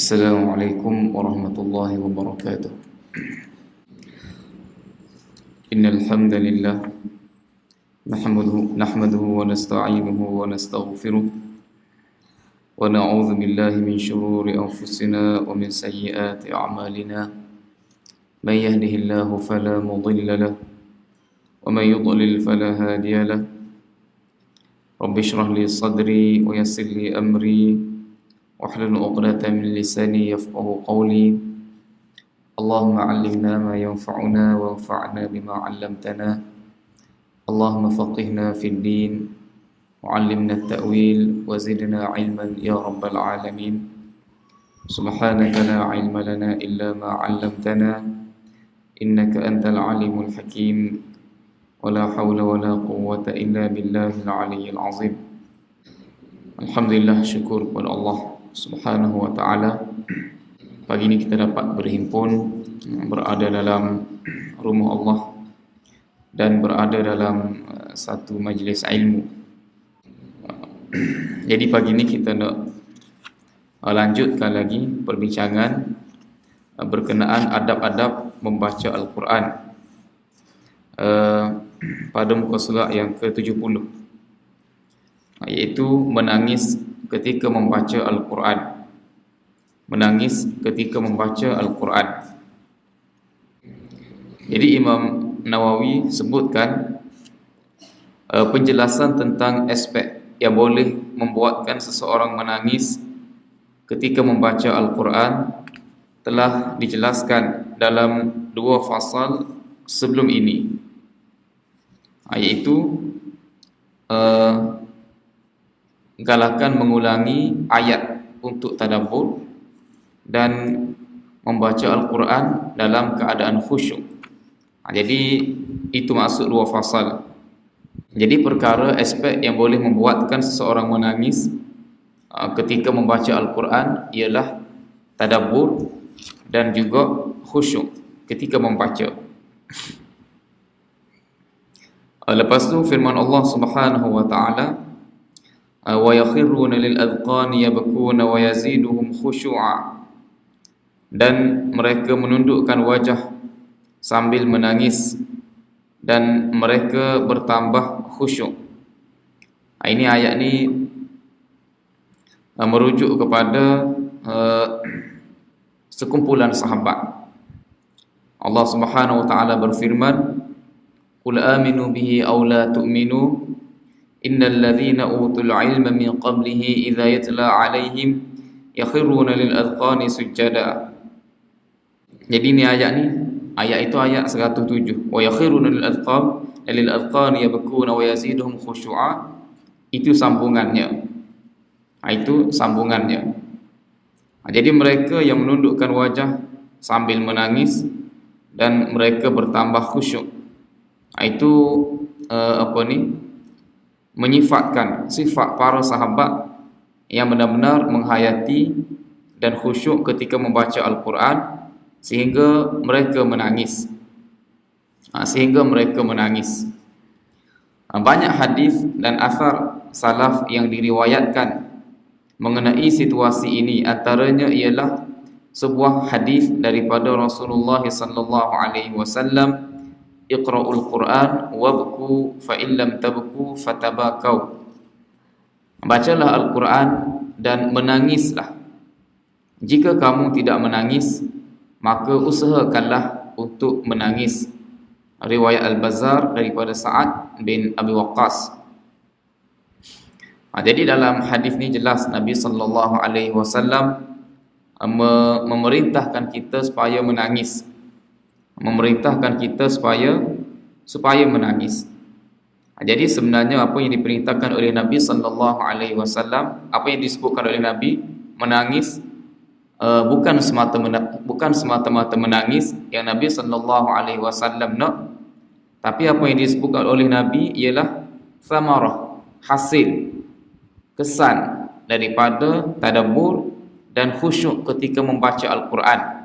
Assalamualaikum warahmatullahi wabarakatuh. Innal hamdalillah nahmaduhu wa nasta'inuhu wa nastaghfiruh wa na'udzu billahi min shururi anfusina wa min sayyiati a'malina. May yahdihillahu fala mudilla lahu wa may yudlil fala hadiya lahu. Rabbi shrah li sadri wa yassir li amri واحلل عقدة من لساني يفقهوا قولي اللهم علمنا ما ينفعنا وانفعنا بما علمتنا اللهم فقهنا في الدين وعلمنا التأويل وزدنا علما يا رب العالمين سبحانك لا علم لنا إلا ما علمتنا إنك أنت العليم الحكيم ولا حول ولا قوة إلا بالله العلي العظيم. Alhamdulillah, syukur kepada Allah Subhanahu wa ta'ala. Pagi ini kita dapat berhimpun, berada dalam rumah Allah dan berada dalam satu majlis ilmu. Jadi pagi ini kita nak lanjutkan lagi perbincangan berkenaan adab-adab membaca Al-Quran pada muka surat yang ke-70, iaitu menangis ketika membaca Al-Quran. Menangis ketika membaca Al-Quran. Jadi Imam Nawawi sebutkan penjelasan tentang aspek yang boleh membuatkan seseorang menangis ketika membaca Al-Quran telah dijelaskan dalam dua fasal sebelum ini, iaitu galakkan mengulangi ayat untuk tadabbur dan membaca Al-Quran dalam keadaan khusyuk. Jadi itu maksud dua fasal. Jadi perkara aspek yang boleh membuatkan seseorang menangis ketika membaca Al-Quran ialah tadabbur dan juga khusyuk ketika membaca. Lepas tu firman Allah Subhanahu wa ta'ala, wa yakhruna lil adqani yabkuna wa yaziduhum khushu'a, dan mereka menundukkan wajah sambil menangis dan mereka bertambah khusyuk. Ini ayat ni merujuk kepada sekumpulan sahabat. Allah Subhanahu wa ta'ala berfirman, qul aminu bihi aw la tu'minu innal ladzina utul ilma min qablihi idza yatla alaihim yakhruna lil adqani sujada. Jadi ni ayat itu ayat 107. Wa yakhruna lil adqani yabkuna wa yaziduhum khushu'a. Itu sambungannya. Jadi mereka yang menundukkan wajah sambil menangis dan mereka bertambah khusyuk. Itu menyifatkan sifat para sahabat yang benar-benar menghayati dan khusyuk ketika membaca Al-Quran sehingga mereka menangis. Banyak hadis dan athar salaf yang diriwayatkan mengenai situasi ini. Antaranya ialah sebuah hadis daripada Rasulullah sallallahu alaihi wasallam, Iqra'ul Quran wabku fa illam tabku fatabakau. Bacalah Al-Quran dan menangislah. Jika kamu tidak menangis, maka usahakanlah untuk menangis. Riwayat Al-Bazzar daripada Sa'ad bin Abi Waqqas. Jadi dalam hadis ni jelas Nabi sallallahu alaihi wasallam memerintahkan kita supaya menangis. Supaya menangis. Jadi sebenarnya apa yang diperintahkan oleh Nabi sallallahu alaihi wasallam, apa yang disebutkan oleh Nabi, menangis bukan semata-mata menangis yang Nabi sallallahu alaihi wasallam nak, tapi apa yang disebutkan oleh Nabi ialah samarah, hasil, kesan daripada tadabbur dan khusyuk ketika membaca Al-Quran.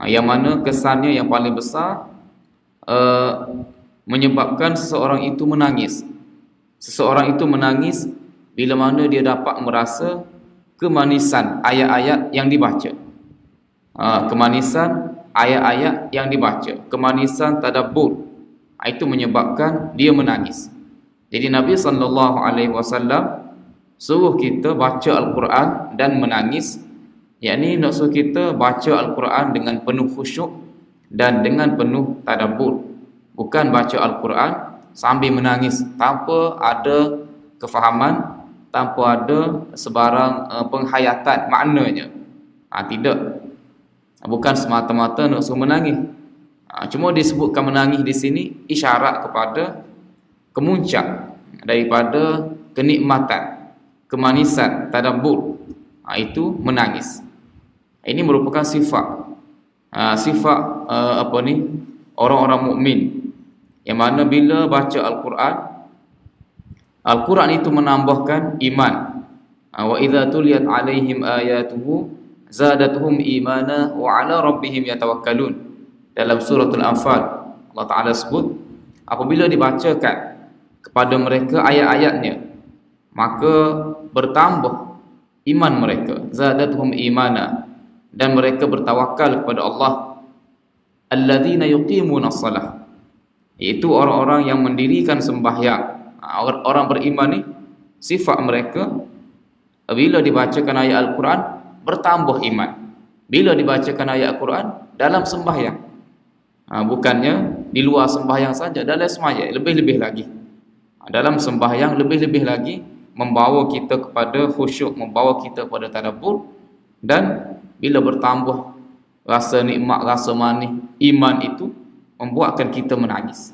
Yang mana kesannya yang paling besar menyebabkan seseorang itu menangis. Seseorang itu menangis bila mana dia dapat merasa kemanisan ayat-ayat yang dibaca. Kemanisan ayat-ayat yang dibaca, kemanisan tadabbur. Itu menyebabkan dia menangis. Jadi Nabi SAW suruh kita baca Al-Quran dan menangis. Yakni nak suruh kita baca Al-Quran dengan penuh khusyuk dan dengan penuh tadabbur. Bukan baca Al-Quran sambil menangis tanpa ada kefahaman, tanpa ada sebarang penghayatan maknanya. Tidak. Bukan semata-mata nak suruh menangis. Cuma disebutkan menangis di sini isyarat kepada kemuncak daripada kenikmatan, kemanisan tadabbur. Itu menangis. Ini merupakan sifat orang-orang mukmin, yang mana bila baca Al-Quran itu menambahkan iman. Wa idza tuliyat alaihim ayatuhu zadatuhum imana wa ala rabbihim yatawakkalun. Dalam suratul Anfal Allah Ta'ala sebut, apabila dibacakan kepada mereka ayat-ayatnya, maka bertambah iman mereka, zadatuhum imana, dan mereka bertawakal kepada Allah. Alladzina yuqimuna shalah, iaitu orang-orang yang mendirikan sembahyang. Orang beriman ni sifat mereka bila dibacakan ayat Al-Quran bertambah iman. Bila dibacakan ayat Al-Quran dalam sembahyang, bukannya di luar sembahyang saja, dalam sembahyang lebih-lebih lagi. Dalam sembahyang lebih-lebih lagi membawa kita kepada khusyuk, membawa kita kepada tadabbur. Dan bila bertambah rasa nikmat, rasa manis iman, itu membuatkan kita menangis.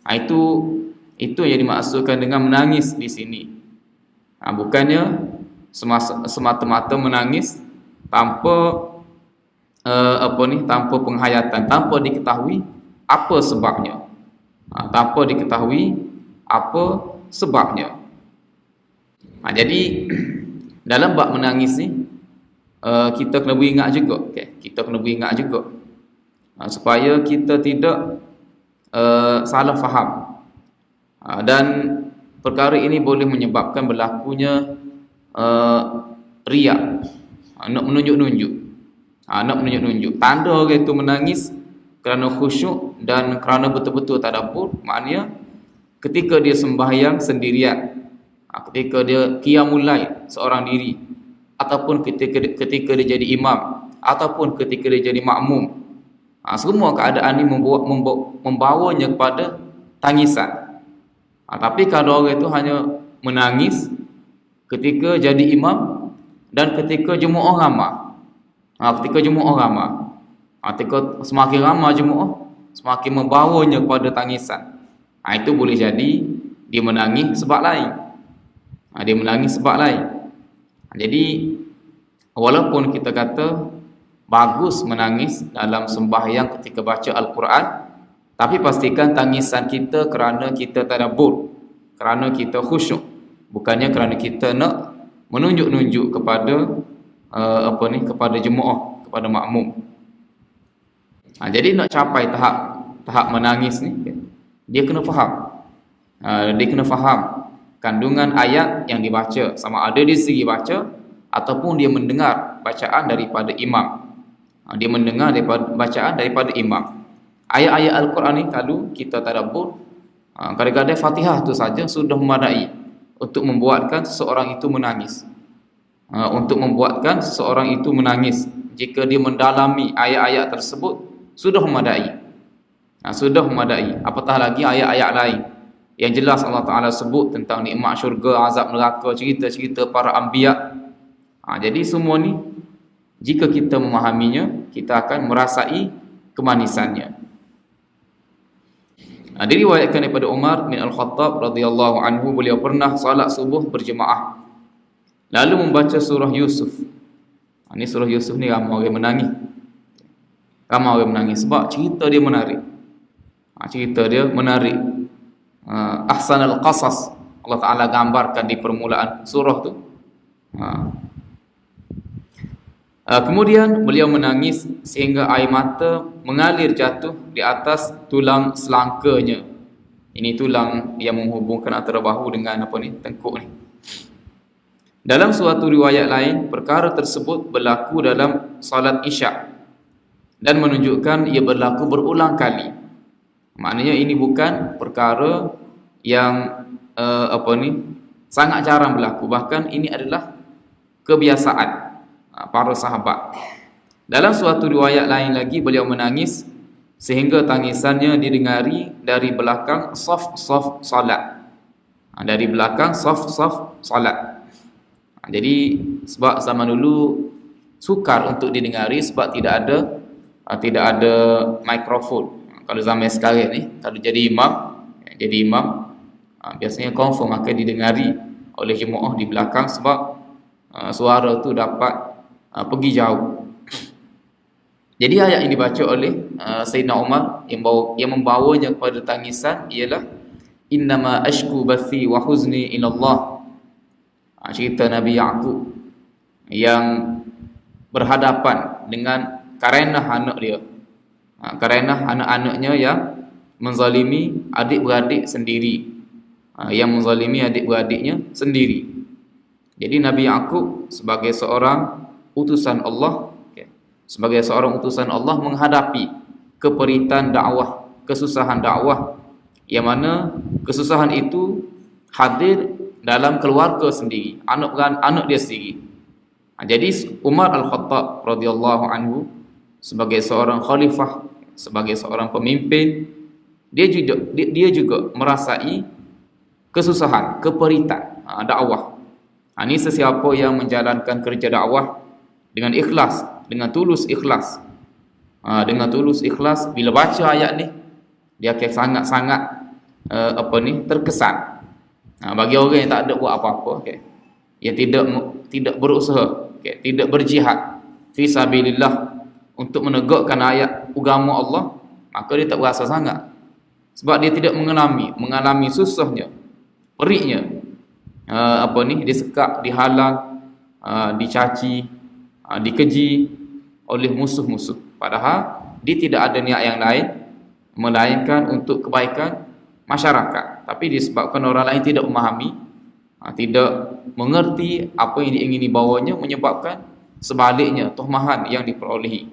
Itu yang dimaksudkan dengan menangis di sini. Bukannya semata-mata menangis tanpa tanpa penghayatan, tanpa diketahui apa sebabnya. Tanpa diketahui apa sebabnya. Jadi dalam bab menangis ni kita kena beringat juga, kita kena beringat juga supaya kita tidak salah faham. Dan perkara ini boleh menyebabkan berlakunya riak, nak menunjuk-nunjuk. Nak menunjuk-nunjuk. Tanda orang itu menangis kerana khusyuk dan kerana betul-betul tadabbur, maknanya ketika dia sembahyang sendirian, ketika dia qiyamul lail seorang diri, ataupun ketika dia jadi imam, ataupun ketika dia jadi makmum, semua keadaan ini membawanya kepada tangisan. Tapi kalau orang itu hanya menangis ketika jadi imam dan ketika jemaah ramai, ketika semakin ramai jemaah, semakin membawanya kepada tangisan, itu boleh jadi dia menangis sebab lain. Dia menangis sebab lain. Jadi walaupun kita kata bagus menangis dalam sembahyang ketika baca Al-Quran, tapi pastikan tangisan kita kerana kita tadabbur, kerana kita khusyuk, bukannya kerana kita nak menunjuk-nunjuk kepada kepada jemaah, kepada makmum. Jadi nak capai tahap menangis ni, dia kena faham. Dia kena faham kandungan ayat yang dibaca, sama ada di segi baca ataupun dia mendengar bacaan daripada imam. Dia mendengar daripada bacaan daripada imam. Ayat-ayat Al-Quran ni kalau kita tadabbur, kadang-kadang Fatihah tu saja sudah memadai untuk membuatkan seseorang itu menangis. Untuk membuatkan seseorang itu menangis jika dia mendalami ayat-ayat tersebut, sudah memadai. Sudah memadai. Apatah lagi ayat-ayat lain yang jelas Allah Ta'ala sebut tentang nikmat syurga, azab neraka, cerita-cerita para anbiya. Jadi semua ni jika kita memahaminya, kita akan merasai kemanisannya. Diriwayatkan daripada Umar bin Al-Khattab radhiyallahu anhu, beliau pernah salat subuh berjemaah lalu membaca surah Yusuf. Ini surah Yusuf ni ramai orang menangis. Ramai orang menangis sebab cerita dia menarik. Cerita dia menarik. Ahsanul qasas, Allah Ta'ala gambarkan di permulaan surah tu. Kemudian beliau menangis sehingga air mata mengalir jatuh di atas tulang selangkanya. Ini tulang yang menghubungkan antara bahu dengan tengkuk ni. Dalam suatu riwayat lain, perkara tersebut berlaku dalam salat Isyak dan menunjukkan ia berlaku berulang kali. Maknanya ini bukan perkara yang sangat jarang berlaku, bahkan ini adalah kebiasaan para sahabat. Dalam suatu riwayat lain lagi, beliau menangis sehingga tangisannya didengari dari belakang saf-saf salat. Dari belakang saf-saf salat. Jadi sebab zaman dulu sukar untuk didengari sebab tidak ada mikrofon. Kalau zaman sekarang ni, kalau jadi imam, biasanya confirm akan didengari oleh jemaah di belakang sebab suara tu dapat pergi jauh. Jadi ayat yang dibaca oleh Sayyidina Umar yang membawanya kepada tangisan ialah innama ashku bathi wa huzni ila Allah. Cerita Nabi Yaqub yang berhadapan dengan kerana anak dia, kerana anak-anaknya yang menzalimi adik-beradik sendiri, yang menzalimi adik-beradiknya sendiri. Jadi Nabi Yaqub sebagai seorang utusan Allah, menghadapi keperitan dakwah, kesusahan dakwah, yang mana kesusahan itu hadir dalam keluarga sendiri, anak dia sendiri. Jadi Umar Al-Khattab radhiyallahu anhu sebagai seorang khalifah, sebagai seorang pemimpin, dia juga merasai kesusahan, keperitan dakwah. Ini sesiapa yang menjalankan kerja dakwah dengan ikhlas, dengan tulus ikhlas, bila baca ayat ni dia akan sangat-sangat terkesan. Bagi orang yang tak ada buat apa-apa, yang tidak berusaha, tidak berjihad fi sabilillah untuk menegakkan ayat agama Allah, maka dia tak berasa sangat. Sebab dia tidak mengalami susahnya, periknya, disekak, dihalang, dicaci, dikeji oleh musuh-musuh. Padahal dia tidak ada niat yang lain melainkan untuk kebaikan masyarakat. Tapi disebabkan orang lain tidak memahami, tidak mengerti apa yang diingini bawanya, menyebabkan sebaliknya tuhmahan yang diperolehi.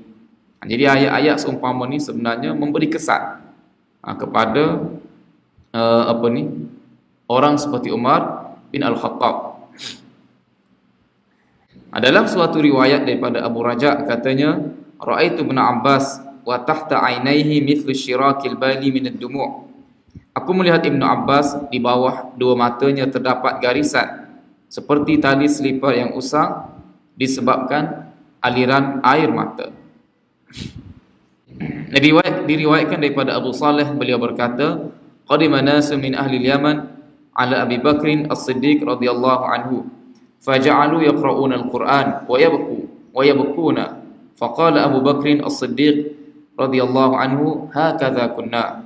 Jadi ayat-ayat seumpama ni sebenarnya memberi kesan kepada orang seperti Umar bin Al-Khattab. Dalam suatu riwayat daripada Abu Raja katanya, ra'aitu Ibn Abbas wa tahta ainaihi mithlu syirakil bali min ad-dumu'. Aku melihat Ibn Abbas di bawah dua matanya terdapat garisan seperti tali selipar yang usang disebabkan aliran air mata. Diriwayatkan daripada Abu Saleh, beliau berkata, qadima nasu min ahli Yaman ala Abi Bakrin As-Siddiq radhiyallahu anhu faja'alu yaqra'una al-Qur'an wa yabkuna faqala Abu Bakrin As-Siddiq radhiyallahu anhu hakadha kunna.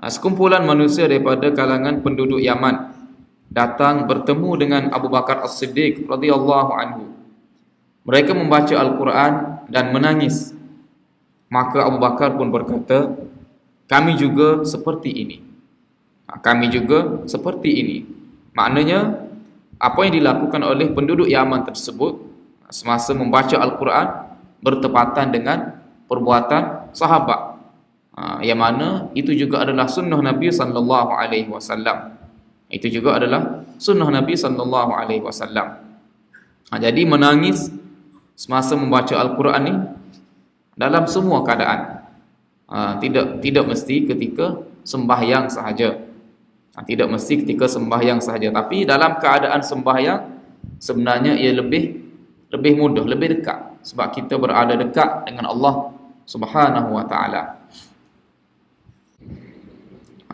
Sekumpulan manusia daripada kalangan penduduk Yaman datang bertemu dengan Abu Bakar As-Siddiq radhiyallahu anhu. Mereka membaca Al-Quran dan menangis. Maka Abu Bakar pun berkata, kami juga seperti ini. Maknanya apa yang dilakukan oleh penduduk Yaman tersebut semasa membaca Al-Quran bertepatan dengan perbuatan sahabat, yang mana itu juga adalah sunnah Nabi sallallahu alaihi wasallam. Jadi menangis semasa membaca Al-Quran ni dalam semua keadaan, tidak mesti ketika sembahyang sahaja. Tapi dalam keadaan sembahyang sebenarnya ia lebih mudah, lebih dekat, sebab kita berada dekat dengan Allah Subhanahu wa taala.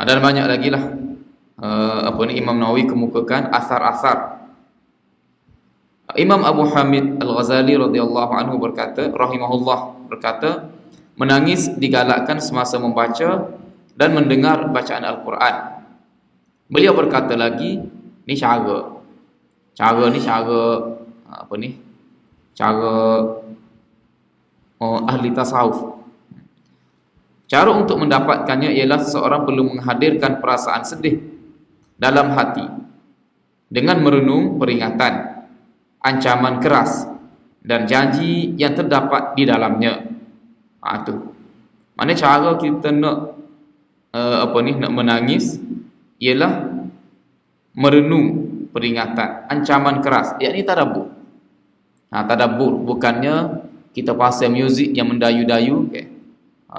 Dan banyak lagi lah Imam Nawawi kemukakan asar-asar. Imam Abu Hamid Al-Ghazali radhiyallahu anhu berkata, menangis digalakkan semasa membaca dan mendengar bacaan Al-Quran. Beliau berkata lagi, ni cara ahli tasawuf. Cara untuk mendapatkannya ialah seseorang perlu menghadirkan perasaan sedih dalam hati dengan merenung peringatan ancaman keras dan janji yang terdapat di dalamnya. Tu. Mana cara kita nak nak menangis ialah merenung peringatan, ancaman keras, yakni tadabbur. Tadabbur bukannya kita pasang muzik yang mendayu-dayu,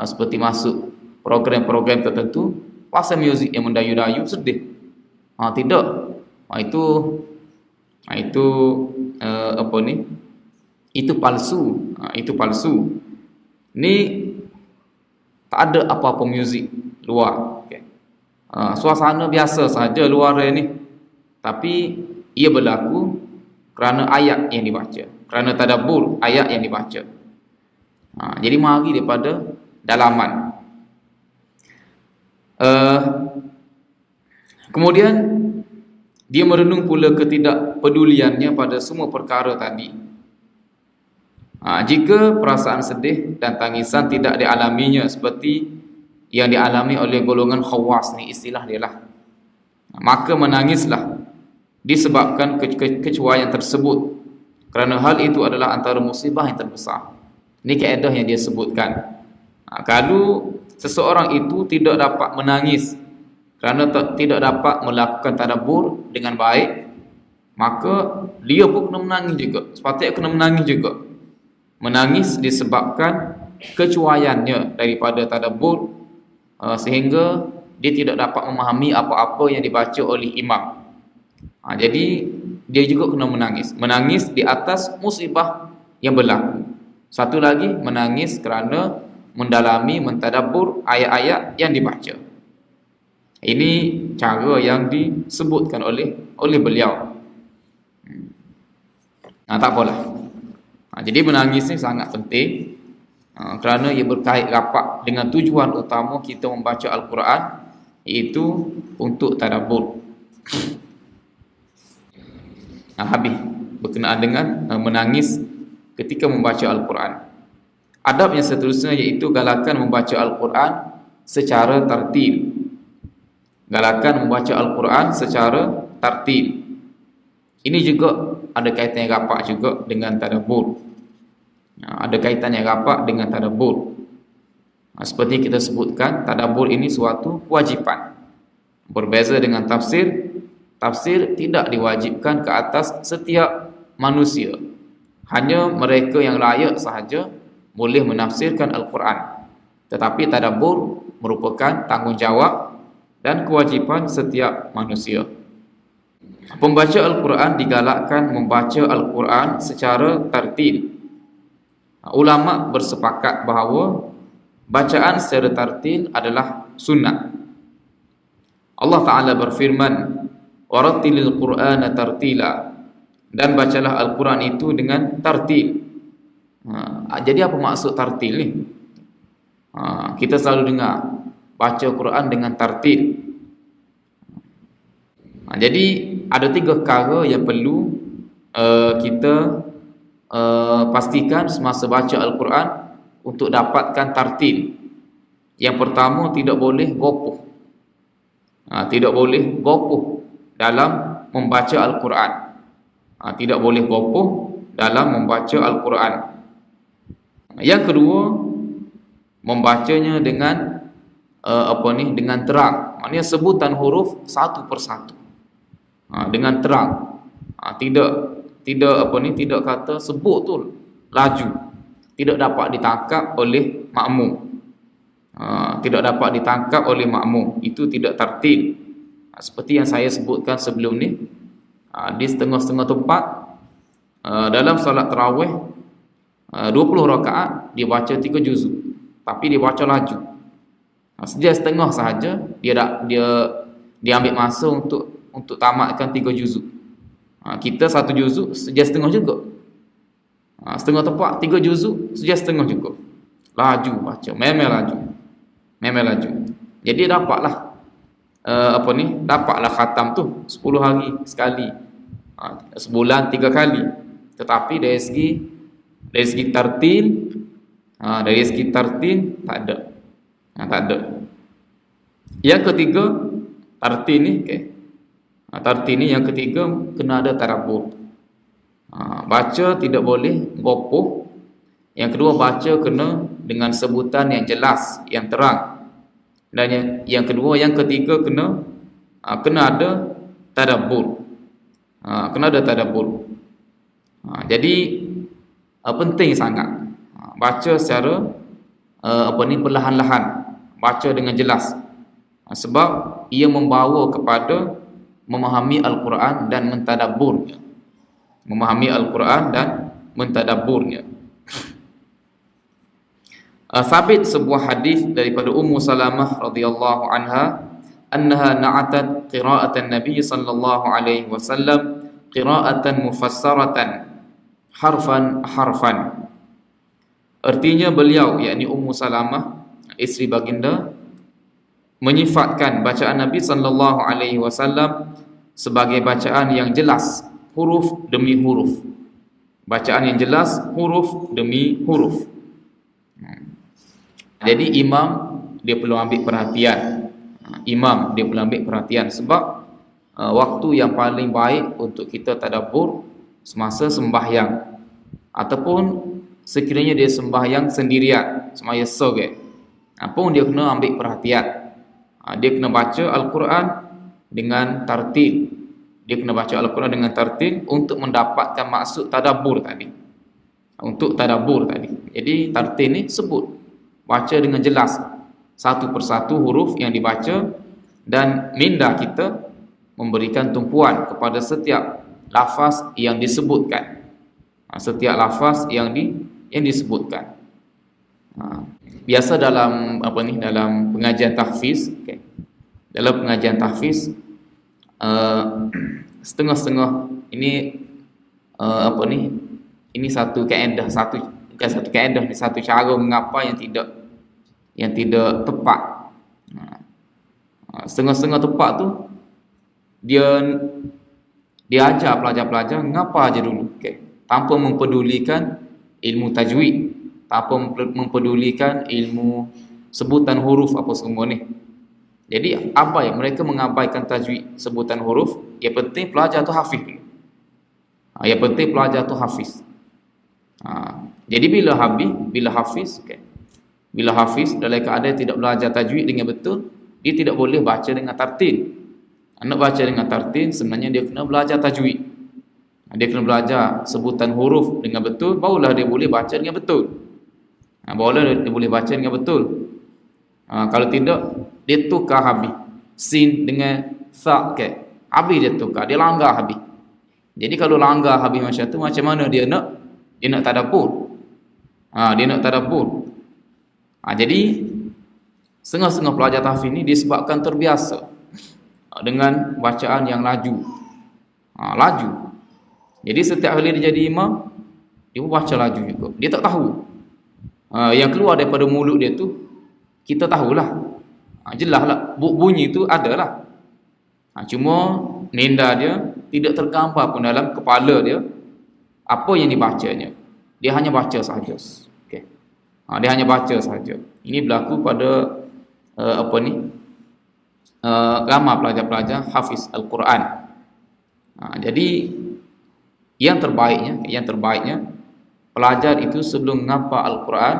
seperti masuk program-program tertentu, pasang muzik yang mendayu-dayu sedih. Tidak. Itu palsu. Itu palsu. Ni tak ada apa-apa muzik luar. Suasana biasa saja luar ni. Tapi ia berlaku kerana ayat yang dibaca, kerana tadabbur ayat yang dibaca. Jadi mari daripada dalaman. Kemudian dia merenung pula ketidakpeduliannya pada semua perkara tadi. Jika perasaan sedih dan tangisan tidak dialaminya seperti yang dialami oleh golongan khawas, ni istilah dia lah, maka menangislah disebabkan kecuaian tersebut, kerana hal itu adalah antara musibah yang terbesar. Ini kaedah yang dia sebutkan. Kalau seseorang itu tidak dapat menangis kerana tidak dapat melakukan tadabbur dengan baik, maka dia pun kena menangis juga. Sepatutnya kena menangis juga. Menangis disebabkan kecuaiannya daripada tadabbur, sehingga dia tidak dapat memahami apa-apa yang dibaca oleh imam. Jadi dia juga kena menangis. Menangis di atas musibah yang berlaku. Satu lagi, menangis kerana mendalami, mentadabbur ayat-ayat yang dibaca. Ini cara yang disebutkan oleh beliau. Tak apalah. Jadi menangis ni sangat penting, kerana ia berkait rapat dengan tujuan utama kita membaca Al-Quran, iaitu untuk tadabbur. Habis berkenaan dengan menangis ketika membaca Al-Quran. Adab yang seterusnya iaitu galakan membaca Al-Quran secara tartil. Galakan membaca Al-Quran secara tartil. Ini juga ada kaitan yang rapat juga dengan tadabbur. Ada kaitan yang rapat dengan tadabbur. Seperti kita sebutkan, tadabbur ini suatu kewajipan. Berbeza dengan tafsir. Tafsir tidak diwajibkan ke atas setiap manusia. Hanya mereka yang layak sahaja boleh menafsirkan Al-Quran. Tetapi tadabbur merupakan tanggungjawab dan kewajipan setiap manusia. Pembaca Al-Quran digalakkan membaca Al-Quran secara tartil. Ulama bersepakat bahawa bacaan secara tartil adalah sunnah. Allah Ta'ala berfirman, warattilil Qur'ana tartila, dan bacalah Al-Quran itu dengan tartil. Jadi apa maksud tartil ni? Kita selalu dengar baca Quran dengan tartil. Jadi ada 3 perkara yang perlu kita pastikan semasa baca Al-Quran untuk dapatkan tartil. Yang pertama, tidak boleh gopoh. Tidak boleh gopoh dalam membaca Al-Quran. Tidak boleh gopoh dalam membaca Al-Quran. Yang kedua, membacanya dengan dengan terang. Maknanya sebutan huruf satu persatu. Dengan terang. Tidak kata sebut tu laju. Tidak dapat ditangkap oleh makmum. Tidak dapat ditangkap oleh makmum. Itu tidak tartil. Seperti yang saya sebutkan sebelum ni, di setengah-setengah tempat dalam solat tarawih 20 rakaat dibaca 3 juzuk, tapi dibaca laju. Sejak setengah sahaja dia ambil masa untuk tamatkan 3 juzuk. Kita 1 juzuk sejak setengah juga. Setengah tempat 3 juzuk sejak setengah juga. Laju baca, memang laju. Jadi dapatlah dapatlah khatam tu 10 hari sekali, sebulan 3 kali. Tetapi dari segi tartil tak ada. Yang ketiga, tartil ni yang ketiga kena ada tadabbur. Baca tidak boleh gopoh. Yang kedua, baca kena dengan sebutan yang jelas, yang terang. Dan yang kedua, yang ketiga, kena ada tadabbur. Kena ada tadabbur. Jadi penting sangat baca secara perlahan-lahan, baca dengan jelas. Sebab ia membawa kepada memahami Al-Quran dan mentadabburnya. Memahami Al-Quran dan mentadabburnya. Sabit sebuah hadis daripada Ummu Salamah radhiyallahu anha, annaha na'atat qira'atan Nabi sallallahu alaihi wasallam qira'atan mufassaratan harfan. Artinya beliau, yakni Ummu Salamah, isteri baginda, menyifatkan bacaan Nabi sallallahu alaihi wasallam sebagai bacaan yang jelas, huruf demi huruf. Bacaan yang jelas, huruf demi huruf. Jadi imam dia perlu ambil perhatian. Imam dia perlu ambil perhatian sebab waktu yang paling baik untuk kita tadabbur semasa sembahyang, ataupun sekiranya dia sembahyang sendirian, sembahyang soge, pun dia kena ambil perhatian. Dia kena baca Al-Quran dengan tartil. Dia kena baca Al-Quran dengan tartil untuk mendapatkan maksud tadabbur tadi. Untuk tadabbur tadi. Jadi tartil ni sebut, baca dengan jelas satu persatu huruf yang dibaca, dan minda kita memberikan tumpuan kepada setiap lafaz yang disebutkan. Setiap lafaz yang disebutkan. Biasa dalam dalam pengajian tahfiz, dalam pengajian tahfiz setengah-setengah ini ini satu kaedah, bukan satu kaedah, ni satu cara mengapa yang tidak tepat. Setengah-setengah tepat tu dia ajar pelajar-pelajar ngapa aja dulu, tanpa mempedulikan ilmu tajwid, tanpa mempedulikan ilmu sebutan huruf apa semua ni. Jadi apa yang mereka mengabaikan tajwid, sebutan huruf. Yang penting pelajar tu hafiz. Yang penting pelajar tu hafiz. Jadi bila hafiz dalam keadaan tidak belajar tajwid dengan betul, dia tidak boleh baca dengan tartil. Nak baca dengan tartil sebenarnya dia kena belajar tajwid. Dia kena belajar sebutan huruf dengan betul, barulah dia boleh baca dengan betul. Kalau tidak, dia tukar habis sin dengan sa, habis dia tukar, dia langgar habis. Jadi kalau langgar habis macam tu, macam mana dia nak tadabbur? Dia nak tadabbur. Jadi setengah-setengah pelajar tahfiz ni disebabkan terbiasa dengan bacaan yang laju. Jadi setiap kali dia jadi imam, dia baca laju juga. Dia tak tahu yang keluar daripada mulut dia tu, kita tahulah. Jelaslah bunyi tu adalah. Cuma minda dia tidak tergambar pun dalam kepala dia apa yang dibacanya. Dia hanya baca sahaja. Dia hanya baca sahaja. Ini berlaku pada ramai pelajar-pelajar hafiz Al-Quran. Jadi yang terbaiknya pelajar itu sebelum menghafal Al-Quran,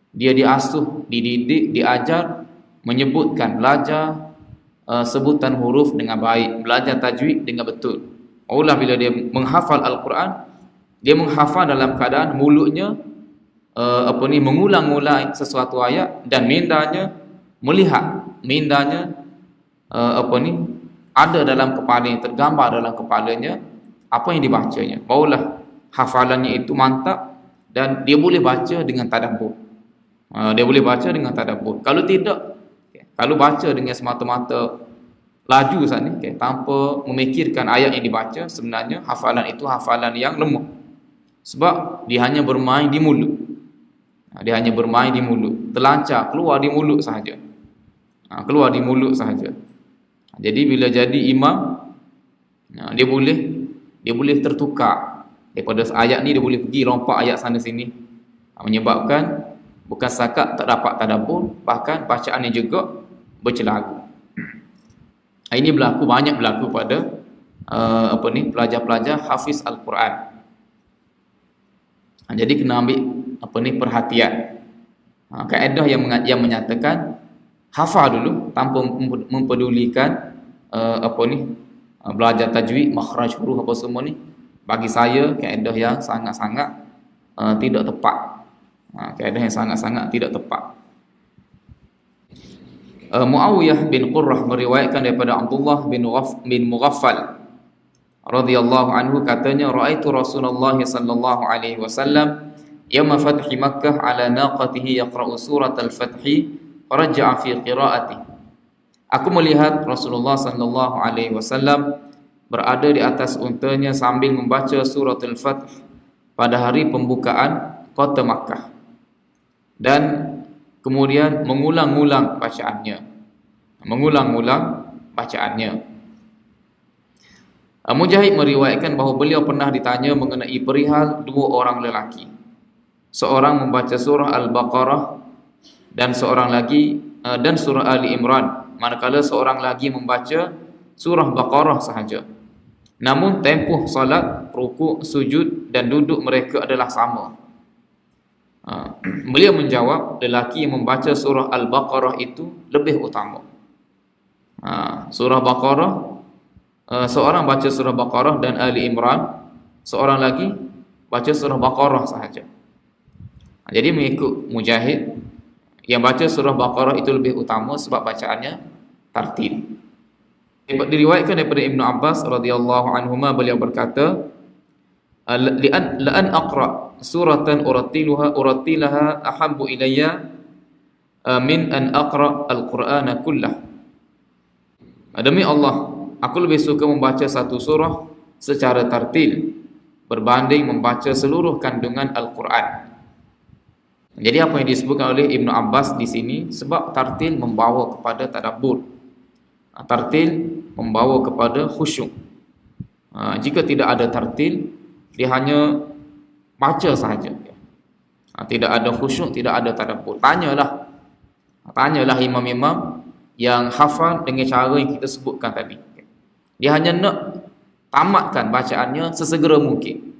dia diasuh, dididik, diajar, belajar sebutan huruf dengan baik, belajar tajwid dengan betul. Allah bila dia menghafal Al-Quran, dia menghafal dalam keadaan mulutnya mengulang-ulang sesuatu ayat, dan mindanya melihat, ada dalam kepalanya, tergambar dalam kepalanya apa yang dibacanya. Barulah hafalannya itu mantap dan dia boleh baca dengan tadabbur. Kalau tidak, kalau baca dengan semata-mata laju saja, tanpa memikirkan ayat yang dibaca, sebenarnya hafalan itu hafalan yang lemah. Sebab dia hanya bermain di mulut. Terlancar keluar di mulut sahaja. Jadi bila jadi imam, dia boleh tertukar daripada ayat ni, dia boleh pergi lompat ayat sana sini, menyebabkan bukan setakat tak dapat tadabbur, bahkan bacaannya juga bercelaru. Ini banyak berlaku pada pelajar-pelajar hafiz Al-Quran. Jadi kena ambil perhatian. Kaedah yang menyatakan hafal dulu tanpa mempedulikan belajar tajwid, makhraj huruf apa semua ni, bagi saya kaedah yang sangat-sangat tidak tepat. Kaedah yang sangat-sangat tidak tepat. Muawiyah bin Qurrah meriwayatkan daripada Abdullah bin Mughaffal radhiyallahu anhu, katanya, raaitu Rasulullah sallallahu alaihi wasallam yawma fathi Makkah ala naqatihi yaqra'u surat al-Fath faraja'a fi qira'atihi. Aku melihat Rasulullah sallallahu alaihi wasallam berada di atas untanya sambil membaca surat al-Fath pada hari pembukaan kota Makkah, dan kemudian mengulang-ulang bacaannya. Mujahid meriwayatkan bahawa beliau pernah ditanya mengenai perihal dua orang lelaki. Seorang membaca surah Al-Baqarah dan seorang lagi dan surah Ali Imran, manakala seorang lagi membaca surah Baqarah sahaja. Namun tempoh salat, rukuk, sujud dan duduk mereka adalah sama. Beliau menjawab, lelaki yang membaca surah Al-Baqarah itu lebih utama. Surah Baqarah, seorang baca surah Baqarah dan Ali Imran, seorang lagi baca surah Baqarah sahaja. Jadi mengikut Mujahid, yang baca surah Baqarah itu lebih utama sebab bacaannya tartil. Diriwayatkan daripada Ibnu Abbas radhiyallahu anhuma, beliau berkata, la'an aqra suratan uratilaha ahabbu ilayya min an aqra al-Qur'ana kullah. Demi Allah, aku lebih suka membaca satu surah secara tartil berbanding membaca seluruh kandungan Al-Quran. Jadi apa yang disebutkan oleh Ibnu Abbas di sini, sebab tartil membawa kepada tadabbur. Tartil membawa kepada khusyuk. Jika tidak ada tartil, dia hanya baca sahaja. Tidak ada khusyuk, tidak ada tadabbur. Tanyalah imam-imam yang hafal dengan cara yang kita sebutkan tadi. Dia hanya nak tamatkan bacaannya sesegera mungkin.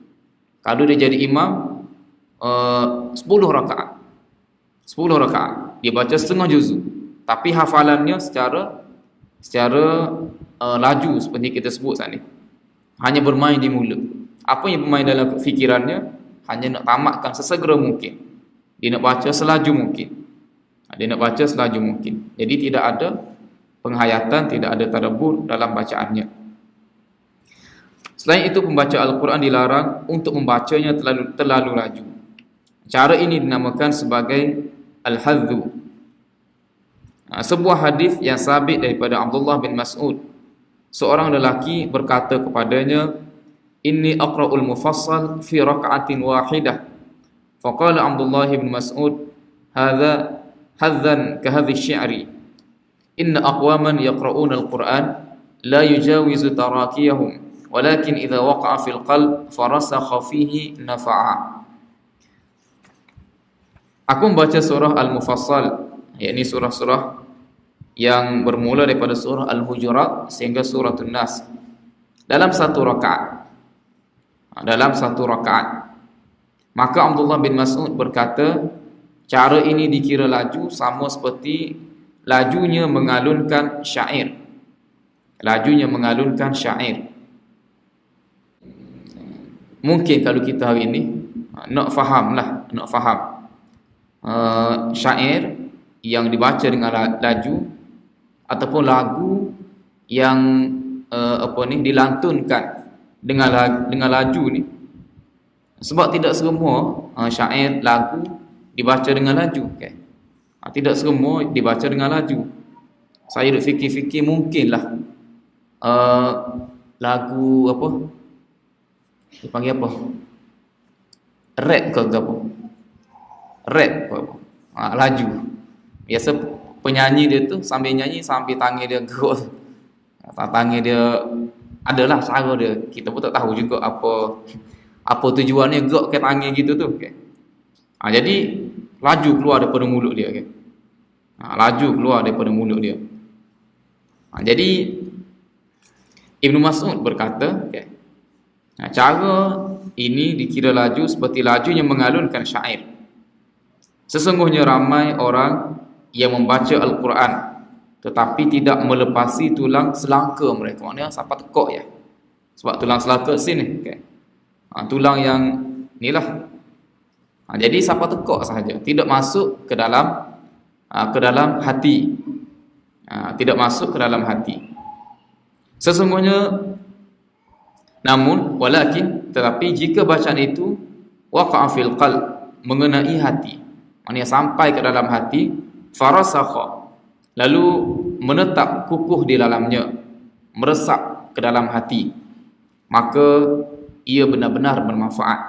Kalau dia jadi imam 10 rakaat, dia baca setengah juzuk, tapi hafalannya secara laju seperti kita sebut tadi. Hanya bermain di mulut. Apa yang bermain dalam fikirannya, hanya nak tamatkan sesegera mungkin. Dia nak baca selaju mungkin. Jadi tidak ada penghayatan, tidak ada tadabbur dalam bacaannya. Selain itu, pembaca Al-Quran dilarang untuk membacanya terlalu laju. Cara ini dinamakan sebagai al-hadzu. Sebuah hadis yang sabit daripada Abdullah bin Mas'ud, seorang lelaki berkata kepadanya, inni aqra'ul mufassal fi raka'atin wahidah. Faqala Abdullah bin Mas'ud, hadza hadzan ka hadhi syi'ri, inna aqwaman yaqra'una al-Qur'an la yujawizu tarakiyahum, walakin idza waqa'a fil qalb farasakha fihi nafa'a. Aku membaca surah Al-Mufassal, yakni surah-surah yang bermula daripada surah Al-Hujurat sehingga surah An-Nas, dalam satu rakaat. Maka Abdullah bin Mas'ud berkata, cara ini dikira laju sama seperti lajunya mengalunkan syair. Mungkin kalau kita hari ini nak faham syair yang dibaca dengan laju, ataupun lagu yang dilantunkan dengan laju ni, sebab tidak semua syair lagu dibaca dengan laju, okay? Tidak semua dibaca dengan laju. Saya duk fikir-fikir, mungkinlah lagu apa dipanggil apa, rap ke apa, laju. Biasa penyanyi dia tu sambil nyanyi sambil tangan dia gerak, tangan dia adalah cara dia. Kita pun tak tahu juga apa tujuannya gerak ke tangan gitu tu, okay? Jadi laju keluar daripada mulut dia, okay? Jadi Ibnu Mas'ud berkata, okay, Cara ini dikira laju seperti lajunya mengalunkan syair. Sesungguhnya ramai orang yang membaca Al-Quran tetapi tidak melepasi tulang selangka mereka. Maknanya siapa tekok ya. Sebab tulang selangka sini, okay. Tulang yang inilah. Jadi siapa tekok sahaja, tidak masuk ke dalam hati. Tidak masuk ke dalam hati. Sesungguhnya, namun walakin, tetapi jika bacaan itu waqa'a fil qalb, mengenai hati, maknanya sampai ke dalam hati, farasakha, lalu menetap kukuh di dalamnya, meresap ke dalam hati, maka ia benar-benar bermanfaat.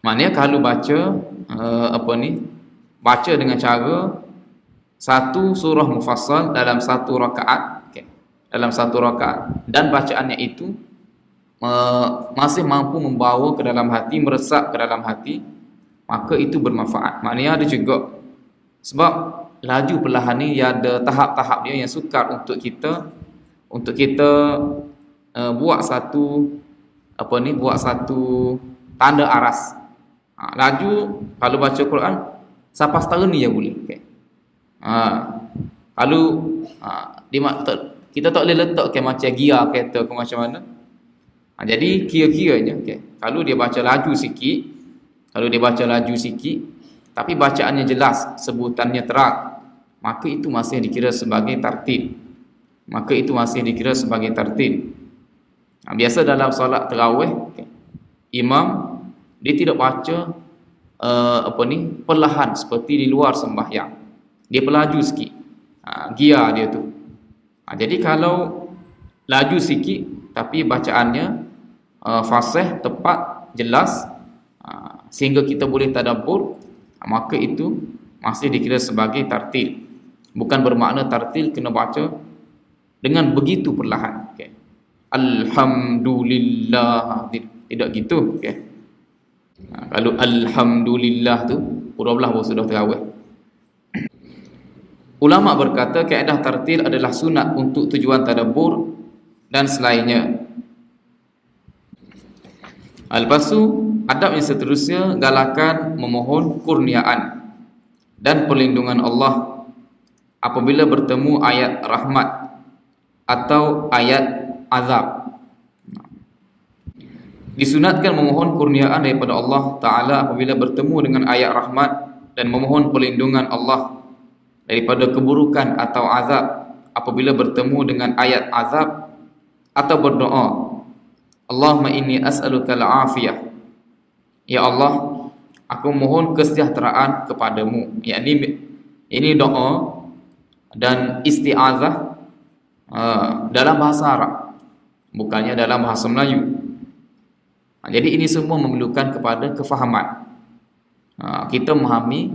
Maknanya kalau baca baca dengan cara satu surah mufassal dalam satu rakaat, okay, dalam satu rakaat, dan bacaannya itu masih mampu membawa ke dalam hati, meresap ke dalam hati, maka itu bermanfaat. Maknanya ada juga, sebab laju perlahan ni ada tahap-tahap dia yang sukar untuk kita buat satu tanda aras. Laju kalau baca Quran sampai setara ni je boleh, okay. Kalau kita tak boleh letakkan macam gear kereta ke macam mana. Jadi kira-kiranya, okay, kalau dia baca laju sikit, tapi bacaannya jelas, sebutannya terang, maka itu masih dikira sebagai tartil. Biasa dalam solat tarawih, okay, imam dia tidak baca perlahan seperti di luar sembahyang. Dia pelaju sikit, gear dia tu. Jadi kalau laju sikit tapi bacaannya fasih, tepat, jelas, sehingga kita boleh tadabbur, maka itu masih dikira sebagai tartil. Bukan bermakna tartil kena baca dengan begitu perlahan, okay. Alhamdulillah, tidak gitu, okay. Kalau alhamdulillah tu pura belah baru sudah terawih. Ulama berkata kaedah tartil adalah sunat untuk tujuan tadabbur dan selainnya. Lepas tu adab yang seterusnya, galakan memohon kurniaan dan perlindungan Allah apabila bertemu ayat rahmat atau ayat azab. Disunatkan memohon kurniaan daripada Allah Ta'ala apabila bertemu dengan ayat rahmat, dan memohon perlindungan Allah daripada keburukan atau azab apabila bertemu dengan ayat azab, atau berdoa, Allahumma inni as'aluka al-afiyah, ya Allah, aku mohon kesejahteraan kepadamu. Ini doa dan isti'azah dalam bahasa Arab, bukannya dalam bahasa Melayu. Jadi ini semua memerlukan kepada kefahaman. Kita memahami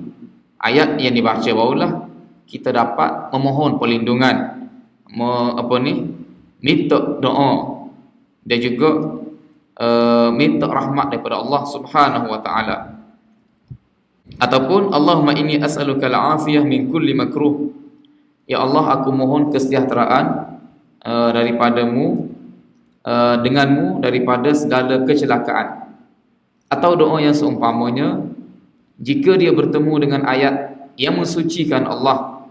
ayat yang dibaca, barulah kita dapat memohon perlindungan, minta doa, dan juga minta rahmat daripada Allah Subhanahu wa taala. Ataupun Allahumma inni as'aluka al-afiyah min kulli makruh, ya Allah, aku mohon kesejahteraan daripadamu, denganmu daripada segala kecelakaan. Atau doa yang seumpamanya, jika dia bertemu dengan ayat yang mensucikan Allah,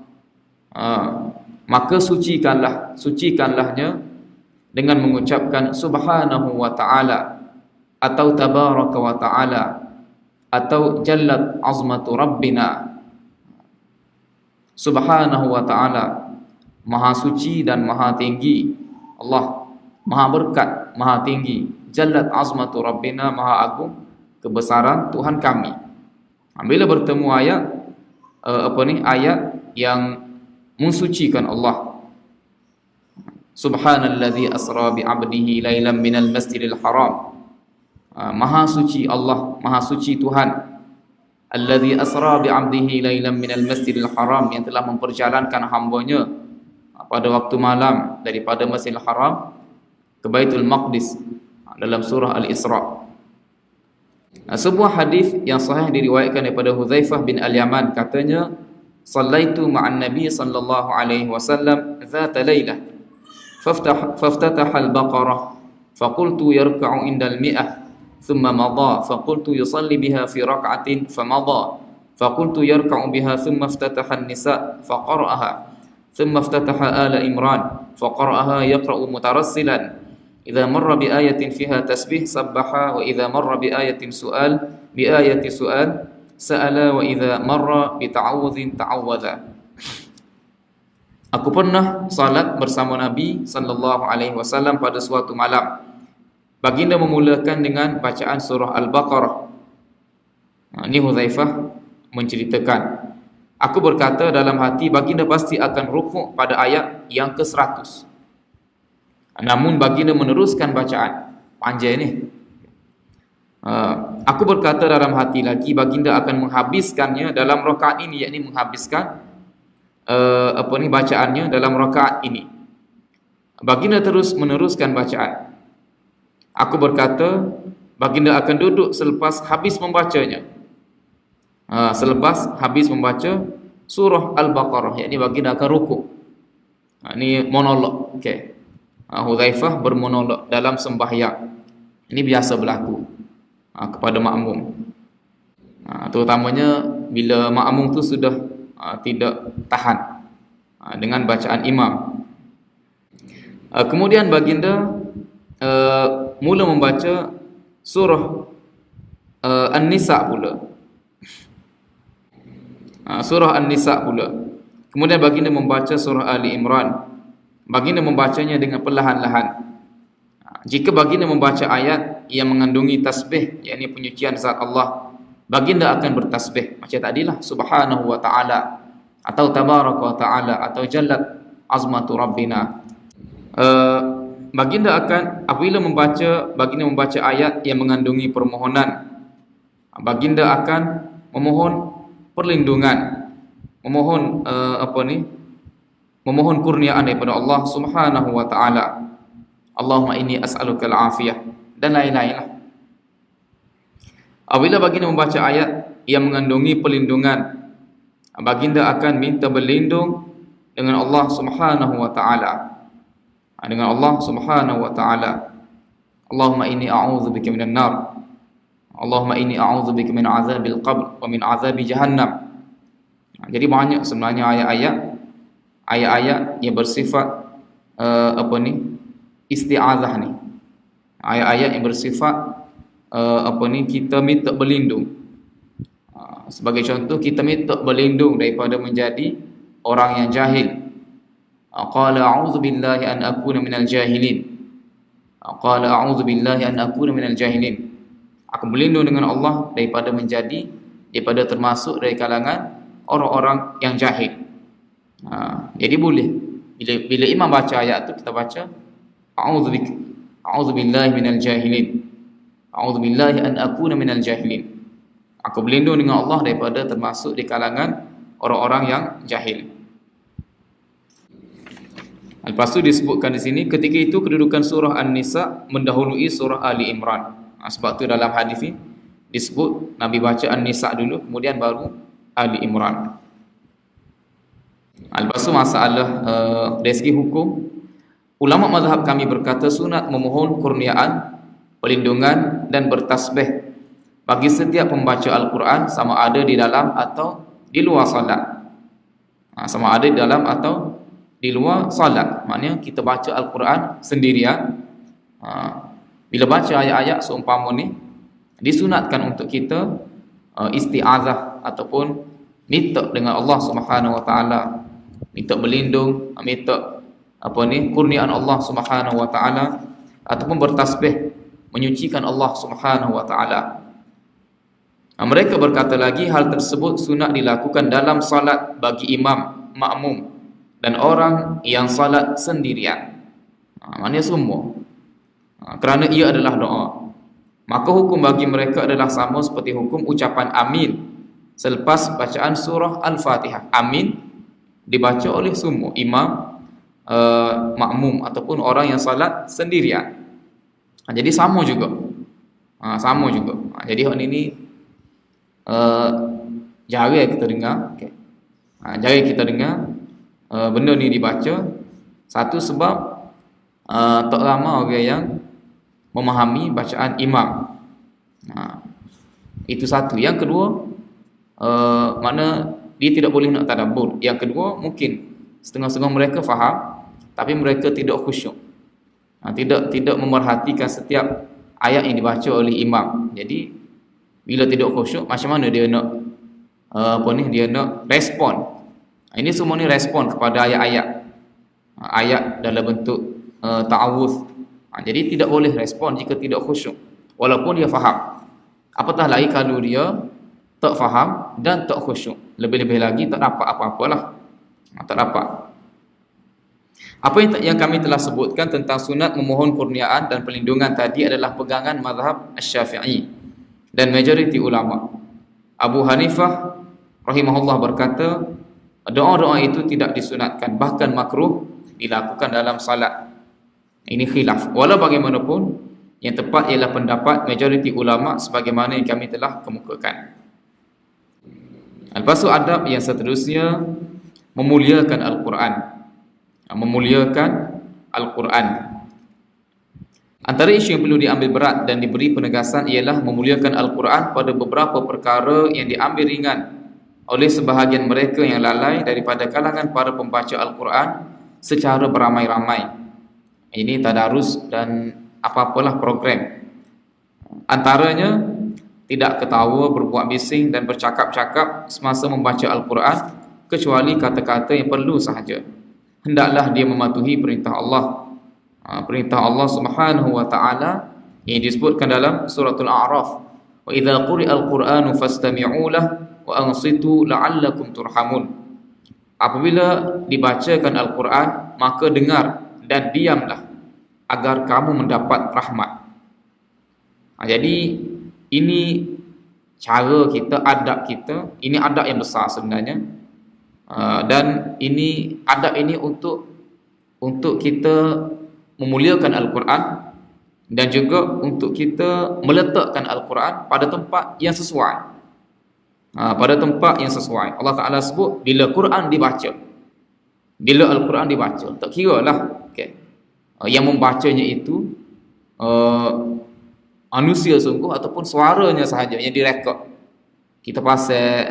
maka sucikanlahnya dengan mengucapkan subhanahu wa ta'ala, atau tabaraka wa ta'ala, atau jallat azmatu rabbina. Subhanahu wa ta'ala, maha suci dan maha tinggi Allah, maha berkat, maha tinggi. Jallat azmatu rabbina, maha agung kebesaran Tuhan kami. Bila bertemu ayat ayat yang mensucikan Allah, subhanalladzi asra bi 'abdihi lailan minal masjidil haram, maha suci Allah, maha suci Tuhan, alladzi asra bi 'abdihi lailan minal masjidil haram, yang telah memperjalankan hamba-Nya pada waktu malam daripada Masjidil Haram ke Baitul Maqdis, dalam surah Al-Isra. Sebuah hadis yang sahih diriwayatkan daripada Hudzaifah bin Al-Yaman, katanya, sallaitu ma'an nabi sallallahu alaihi wasallam zata lailah فافتتح البقرة فقلت يركع عند المئة ثم مضى فقلت يصلي بها في ركعة فمضى فقلت يركع بها ثم افتتح النساء فقرأها ثم افتتح آل عمران فقرأها يقرأ مترسلا إذا مر بآية فيها تسبيح سبح وإذا مر بآية سؤال سأل وإذا مر بتعوذ تعوذ. Aku pernah salat bersama Nabi sallallahu alaihi wasallam pada suatu malam. Baginda memulakan dengan bacaan surah Al-Baqarah. Ini Hudzaifah menceritakan. Aku berkata dalam hati, baginda pasti akan rukuk pada ayat yang ke-100. Namun baginda meneruskan bacaan. Panjang ni. Aku berkata dalam hati lagi, baginda akan menghabiskannya dalam rakaat ini, yakni menghabiskan bacaannya dalam rakaat ini. Baginda terus meneruskan bacaan. Aku berkata, baginda akan duduk selepas habis membacanya. Selepas habis membaca surah Al-Baqarah, yakni baginda akan rukuk. Ini monolog. Okey. Hudzaifah bermonolog dalam sembahyang. Ini biasa berlaku kepada makmum. Terutamanya bila makmum tu sudah tidak tahan dengan bacaan imam. Kemudian baginda mula membaca surah An-Nisa pula. Surah An-Nisa pula. Kemudian baginda membaca surah Ali Imran. Baginda membacanya dengan perlahan-lahan. Jika baginda membaca ayat yang mengandungi tasbih, yakni penyucian zat Allah, baginda akan bertasbih macam tadilah, subhanahu wa ta'ala atau tabaraka wa ta'ala atau jallat azmatu rabbina. Baginda akan, apabila baginda membaca ayat yang mengandungi permohonan, baginda akan memohon perlindungan, memohon kurniaan daripada Allah subhanahu wa ta'ala. Allahumma inni as'aluka al-afiyah dan lain-lain lah. Apabila baginda membaca ayat yang mengandungi perlindungan, baginda akan minta berlindung dengan Allah subhanahu wa ta'ala. Dengan Allah subhanahu wa ta'ala. Allahumma inni a'udzubika minan nar. Allahumma inni a'udzubika min azabil qabr wa min azabi jahannam. Jadi banyak sebenarnya ayat-ayat yang bersifat isti'azah ni. Ayat-ayat yang bersifat kita minta berlindung. Sebagai contoh, kita minta berlindung daripada menjadi orang yang jahil. Qala a'udzu billahi an akuna minal jahilin. Qala a'udzu billahi an akuna minal jahilin. Aku berlindung dengan Allah daripada termasuk dari kalangan orang-orang yang jahil. Jadi boleh bila imam baca ayat tu, kita baca a'udzu billahi minal jahilin. A'udzu billahi an akuna minal jahilin. Aku berlindung dengan Allah daripada termasuk di kalangan orang-orang yang jahil. Lepas tu disebutkan di sini, ketika itu kedudukan surah An-Nisa mendahului surah Ali Imran. Sebab tu dalam hadis ini disebut Nabi baca An-Nisa dulu, kemudian baru Ali Imran. Lepas tu masalah dari segi hukum, ulama mazhab kami berkata sunat memohon kurniaan, perlindungan dan bertasbih bagi setiap pembaca Al-Quran, sama ada di dalam atau di luar salat. Sama ada di dalam atau di luar salat. Maknanya kita baca Al-Quran sendirian. Bila baca ayat-ayat seumpama ni, disunatkan untuk kita isti'azah ataupun minta dengan Allah Subhanahu wa taala, minta berlindung, minta kurniaan Allah Subhanahu wa taala, ataupun bertasbih menyucikan Allah Subhanahu wa taala. Mereka berkata lagi, hal tersebut sunat dilakukan dalam salat bagi imam, makmum dan orang yang salat sendirian. Maknanya semua. Kerana ia adalah doa. Maka hukum bagi mereka adalah sama seperti hukum ucapan amin selepas bacaan surah Al-Fatihah. Amin dibaca oleh semua, imam, makmum ataupun orang yang salat sendirian. Jadi sama juga. Sama juga. Jadi hal ini jarang kita dengar. Okay. Jarang kita dengar benda ni dibaca. Satu sebab tak ramai orang yang memahami bacaan imam. Itu satu. Yang kedua, makna dia tidak boleh nak tadabbur. Yang kedua, mungkin setengah-setengah mereka faham tapi mereka tidak khusyuk. Tidak memerhatikan setiap ayat yang dibaca oleh imam. Jadi bila tidak khusyuk, macam mana dia nak dia nak respon. Ini semua ni respon kepada ayat-ayat. Ayat dalam bentuk ta'awudz. Jadi tidak boleh respon jika tidak khusyuk walaupun dia faham. Apatah lagi kalau dia tak faham dan tak khusyuk. Lebih-lebih lagi tak dapat apa-apalah. Tak dapat. Apa yang kami telah sebutkan tentang sunat memohon kurniaan dan perlindungan tadi adalah pegangan mazhab Asy-Syafi'i dan majoriti ulama. Abu Hanifah rahimahullah berkata, doa-doa itu tidak disunatkan, bahkan makruh dilakukan dalam salat. Ini khilaf. Walau bagaimanapun, yang tepat ialah pendapat majoriti ulama sebagaimana yang kami telah kemukakan. Lepas itu adab yang seterusnya, memuliakan Al-Quran. Memuliakan Al-Quran. Antara isu yang perlu diambil berat dan diberi penegasan ialah memuliakan Al-Quran pada beberapa perkara yang diambil ringan oleh sebahagian mereka yang lalai daripada kalangan para pembaca Al-Quran secara beramai-ramai. Ini tadarus dan apa-apalah program. Antaranya, tidak ketawa, berbuat bising dan bercakap-cakap semasa membaca Al-Quran kecuali kata-kata yang perlu sahaja. Hendaklah dia mematuhi perintah Allah. Perintah Allah Subhanahu wa taala yang disebutkan dalam suratul A'raf. Wa idza quri'al Qur'anu fastami'u lahu wa ansitu la'allakum turhamun. Apabila dibacakan Al-Quran, maka dengar dan diamlah agar kamu mendapat rahmat. Jadi ini cara kita, adab kita. Ini adab yang besar sebenarnya. Dan ini adab ini untuk kita memuliakan Al-Quran dan juga untuk kita meletakkan Al-Quran pada tempat yang sesuai. Pada tempat yang sesuai. Allah Ta'ala sebut bila Quran dibaca, bila Al-Quran dibaca, tak kira lah yang membacanya itu manusia sungguh ataupun suaranya sahaja yang direkod. Kita pasal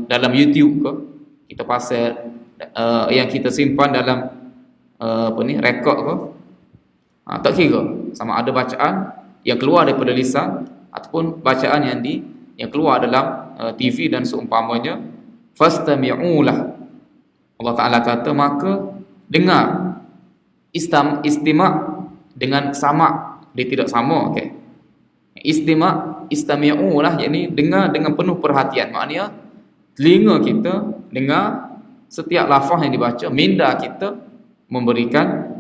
dalam YouTube ke, kita pasal yang kita simpan dalam rekod ke, tak kira sama ada bacaan yang keluar daripada lisan ataupun bacaan yang keluar dalam TV dan seumpamanya. Fastami'ulah, Allah Ta'ala kata, maka dengar. Istima' dengan sama, dia tidak sama. Istami'ulah, yakni dengar dengan penuh perhatian. Maknanya telinga kita dengar setiap lafaz yang dibaca, minda kita memberikan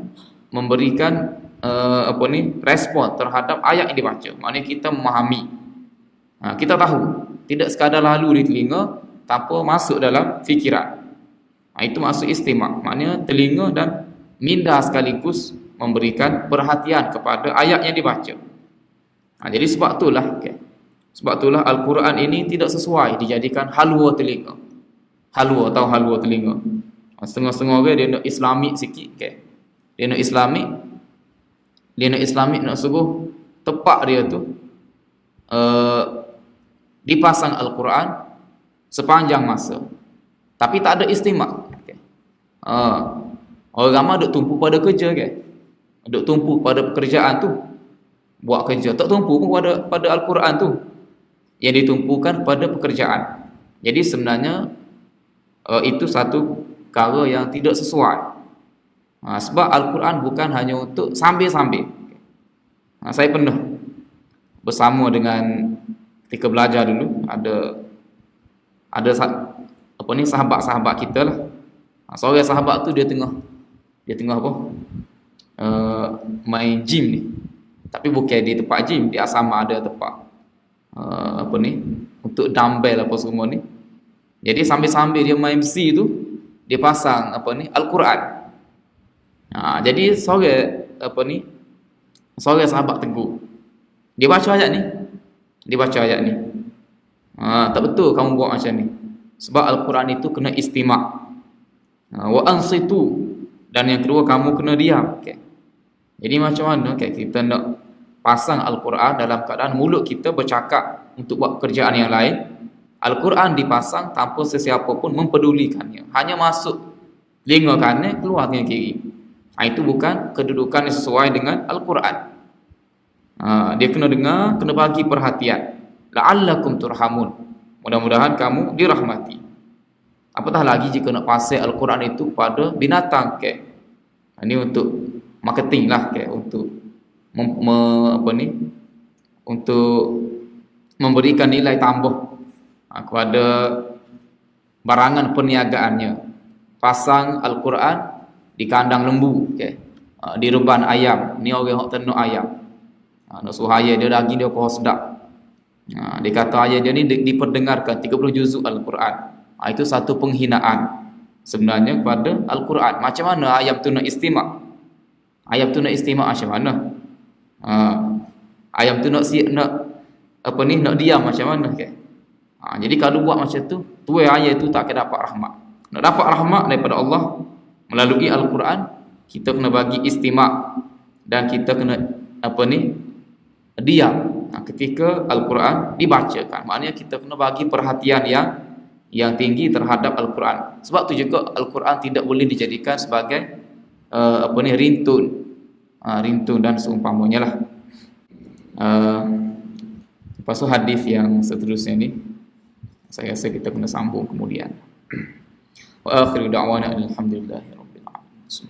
respon terhadap ayat yang dibaca. Maknanya kita memahami. Kita tahu, tidak sekadar lalu di telinga tanpa masuk dalam fikiran. Itu maksud istima'. Maknanya telinga dan minda sekaligus memberikan perhatian kepada ayat yang dibaca. Jadi sebab itulah Al-Quran ini tidak sesuai dijadikan halwa telinga. Halwa, tahu halwa telinga? Setengah-setengah orang dia nak islamik sikit. Dia nak islamik nak suruh tepak dia tu dipasang Al-Quran sepanjang masa, tapi tak ada istima'. Orang ramai duk tumpu pada kerja, duk tumpu pada pekerjaan tu, buat kerja, tak tumpu pun pada Al-Quran tu, yang ditumpukan pada pekerjaan. Jadi sebenarnya itu satu perkara yang tidak sesuai. Sebab Al-Quran bukan hanya untuk sambil-sambil. Saya pernah bersama dengan, ketika belajar dulu, ada sahabat-sahabat kita lah. Seorang sahabat tu dia tengah main gym ni. Tapi bukan di tempat gym, di asrama ada tempat untuk dumbbell apa semua ni. Jadi sambil-sambil dia main MC tu, dia pasang Al-Quran. Jadi seorang sahabat tegur. Dia baca ayat ni. Tak betul kamu buat macam ni. Sebab Al-Quran itu kena istima'. Wa ansitu, Dan yang kedua, kamu kena diam. Okay. Jadi macam mana kita nak pasang Al-Quran dalam keadaan mulut kita bercakap untuk buat kerjaan yang lain, Al-Quran dipasang tanpa sesiapa pun mempedulikannya, hanya masuk telinga kanan, keluar telinga kiri. Itu bukan kedudukan yang sesuai dengan Al-Quran. Dia kena dengar, kena bagi perhatian. La'allakum turhamun, mudah-mudahan kamu dirahmati. Apatah lagi jika nak pasang Al-Quran itu pada binatang. Ini untuk marketing lah, untuk untuk memberikan nilai tambah kepada barangan perniagaannya. Pasang Al-Quran di kandang lembu, di reban ayam. Ni orang yang tenuk ayam, nak suruh ayam dia daging dia kau sedap. Dia kata ayam dia ni diperdengarkan 30 juzuk Al-Quran. Itu satu penghinaan sebenarnya kepada Al-Quran. Macam mana ayam tu nak istimak? Ayam tu nak istimak macam mana? Ayam tu nak diam macam mana? Jadi kalau buat macam tu, tuai ayam tu tak akan dapat rahmat. Nak dapat rahmat daripada Allah melalui Al-Quran, kita kena bagi istimak dan kita kena diam ketika Al-Quran dibacakan. Maknanya kita kena bagi perhatian yang tinggi terhadap Al-Quran. Sebab tu juga Al-Quran tidak boleh dijadikan sebagai rintun dan seumpamanya lah. Lepas tu hadis yang seterusnya ni saya rasa kita kena sambung kemudian. Wa akhiru da'wana alhamdulillah.